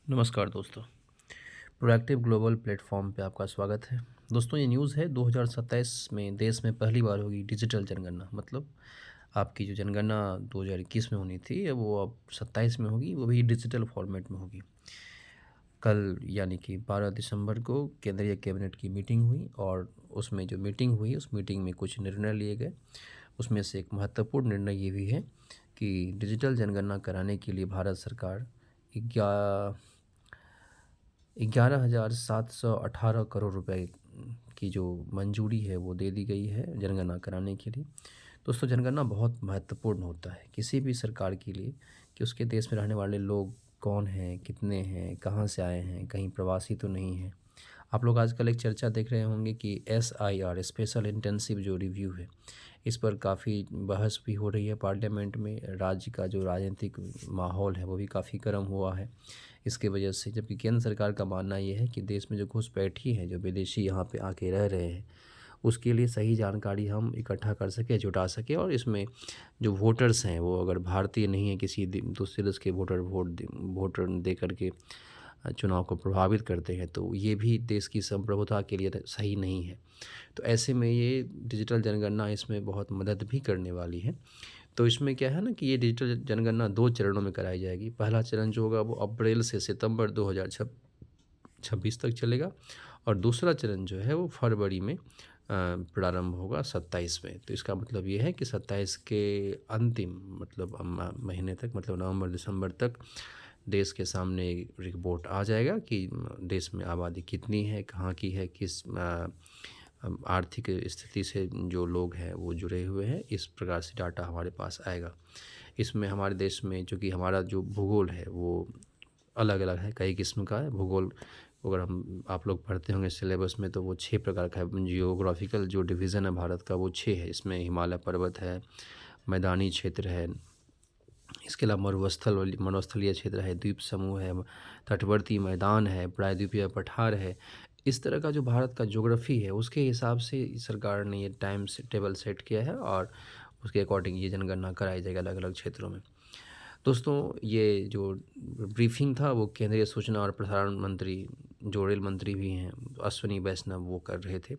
नमस्कार दोस्तों। Proactive global platform पे आपका स्वागत है। दोस्तों, ये न्यूज़ है 2027 में देश में पहली बार होगी डिजिटल जनगणना। मतलब आपकी जो जनगणना 2021 में होनी थी, अब वो अब 27 में होगी, वो भी डिजिटल फॉर्मेट में होगी। कल यानी कि 12 दिसंबर को केंद्रीय कैबिनेट की मीटिंग हुई और उसमें जो मीटिंग हुई, उस मीटिंग में कुछ निर्णय लिए गए। उसमें से एक महत्वपूर्ण निर्णय ये भी है कि डिजिटल जनगणना कराने के लिए भारत सरकार ग्या 11,718 करोड़ रुपए की जो मंजूरी है वो दे दी गई है जनगणना कराने के लिए। दोस्तों, जनगणना बहुत महत्वपूर्ण होता है किसी भी सरकार के लिए कि उसके देश में रहने वाले लोग कौन हैं, कितने हैं, कहाँ से आए हैं, कहीं प्रवासी तो नहीं हैं। आप लोग आजकल एक चर्चा देख रहे होंगे कि SIR स्पेशल इंटेंसिव जो रिव्यू है, इस पर काफ़ी बहस भी हो रही है पार्लियामेंट में। राज्य का जो राजनीतिक माहौल है वो भी काफ़ी गर्म हुआ है इसके वजह से, जबकि केंद्र सरकार का मानना ये है कि देश में जो घुसपैठी हैं, जो विदेशी यहाँ पे आके रह रहे हैं, उसके लिए सही जानकारी हम इकट्ठा कर सकें, जुटा सकें और इसमें जो वोटर्स हैं वो अगर भारतीय नहीं है, किसी दूसरे देश के वोटर दे करके चुनाव को प्रभावित करते हैं, तो ये भी देश की संप्रभुता के लिए सही नहीं है। तो ऐसे में ये डिजिटल जनगणना इसमें बहुत मदद भी करने वाली है। तो इसमें क्या है ना कि ये डिजिटल जनगणना 2 चरणों में कराई जाएगी। पहला चरण जो होगा वो अप्रैल से सितंबर 2026 तक चलेगा और दूसरा चरण जो है वो फरवरी में प्रारंभ होगा 27 में। तो इसका मतलब ये है कि 27 के अंतिम मतलब महीने तक, मतलब नवंबर-दिसंबर तक देश के सामने रिपोर्ट आ जाएगा कि देश में आबादी कितनी है, कहाँ की है, किस आर्थिक स्थिति से जो लोग हैं वो जुड़े हुए हैं। इस प्रकार से डाटा हमारे पास आएगा। इसमें हमारे देश में चूँकि हमारा जो भूगोल है वो अलग-अलग है, कई किस्म का है। भूगोल अगर हम आप लोग पढ़ते होंगे सिलेबस में, तो वो 6 प्रकार का है। जियोग्राफिकल जो डिवीज़न है भारत का वो 6 है। इसमें हिमालय पर्वत है, मैदानी क्षेत्र है, इसके अलावा मरुस्थलीय क्षेत्र है, द्वीप समूह है, तटवर्ती मैदान है, प्रायद्वीपीय पठार है। इस तरह का जो भारत का ज्योग्राफ़ी है उसके हिसाब से सरकार ने ये टाइम से टेबल सेट किया है और उसके अकॉर्डिंग ये जनगणना कराई जाएगी अलग-अलग क्षेत्रों में। दोस्तों, ये जो ब्रीफिंग था वो केंद्रीय सूचना और प्रसारण मंत्री, जो रेल मंत्री भी हैं, अश्विनी वैष्णव, वो कर रहे थे।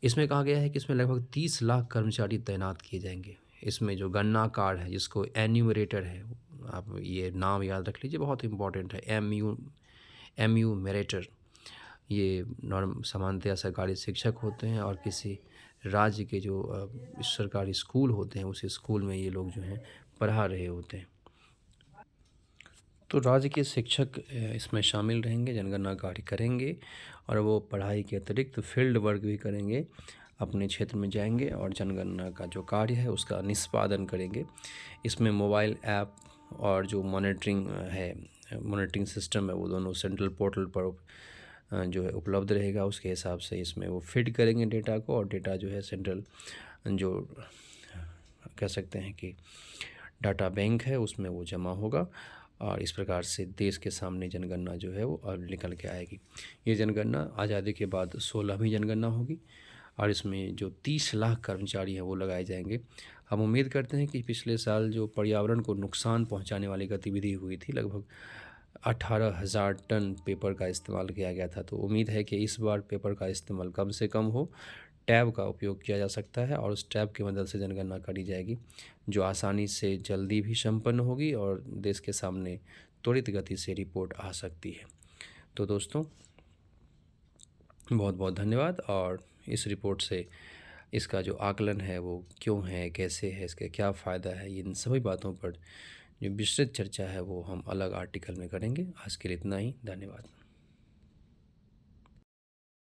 इसमें कहा गया है कि इसमें लगभग 30 लाख कर्मचारी तैनात किए जाएंगे। इसमें जो गणनाकार है, जिसको एन्यूमरेटर है, आप ये नाम याद रख लीजिए, बहुत इंपॉर्टेंट है। एम्यूमरेटर, ये नॉर्म सामान्यतया सरकारी शिक्षक होते हैं और किसी राज्य के जो सरकारी स्कूल होते हैं, उस स्कूल में ये लोग जो हैं पढ़ा रहे होते हैं। तो राज्य के शिक्षक इसमें शामिल रहेंगे, जनगणना कार्य करेंगे और वो पढ़ाई के अतिरिक्त फील्ड वर्क भी करेंगे। अपने क्षेत्र में जाएंगे और जनगणना का जो कार्य है उसका निष्पादन करेंगे। इसमें मोबाइल ऐप और जो मॉनिटरिंग सिस्टम है, वो दोनों सेंट्रल पोर्टल पर जो है उपलब्ध रहेगा। उसके हिसाब से इसमें वो फीड करेंगे डेटा को और डेटा जो है सेंट्रल जो कह सकते हैं कि डाटा बैंक है उसमें वो जमा होगा और इस प्रकार से देश के सामने जनगणना जो है वो अब निकल के आएगी। ये जनगणना आज़ादी के बाद 16वीं जनगणना होगी और इसमें जो 30 लाख कर्मचारी हैं वो लगाए जाएंगे। हम उम्मीद करते हैं कि पिछले साल जो पर्यावरण को नुकसान पहुंचाने वाली गतिविधि हुई थी, लगभग 18,000 टन पेपर का इस्तेमाल किया गया था, तो उम्मीद है कि इस बार पेपर का इस्तेमाल कम से कम हो। टैब का उपयोग किया जा सकता है और उस टैब की मदद से जनगणना करी जाएगी, जो आसानी से जल्दी भी संपन्न होगी और देश के सामने त्वरित गति से रिपोर्ट आ सकती है। तो दोस्तों, बहुत बहुत धन्यवाद। और इस रिपोर्ट से इसका जो आकलन है वो क्यों है, कैसे है, इसका क्या फ़ायदा है, इन सभी बातों पर जो विस्तृत चर्चा है वो हम अलग आर्टिकल में करेंगे। आज के लिए इतना ही। धन्यवाद।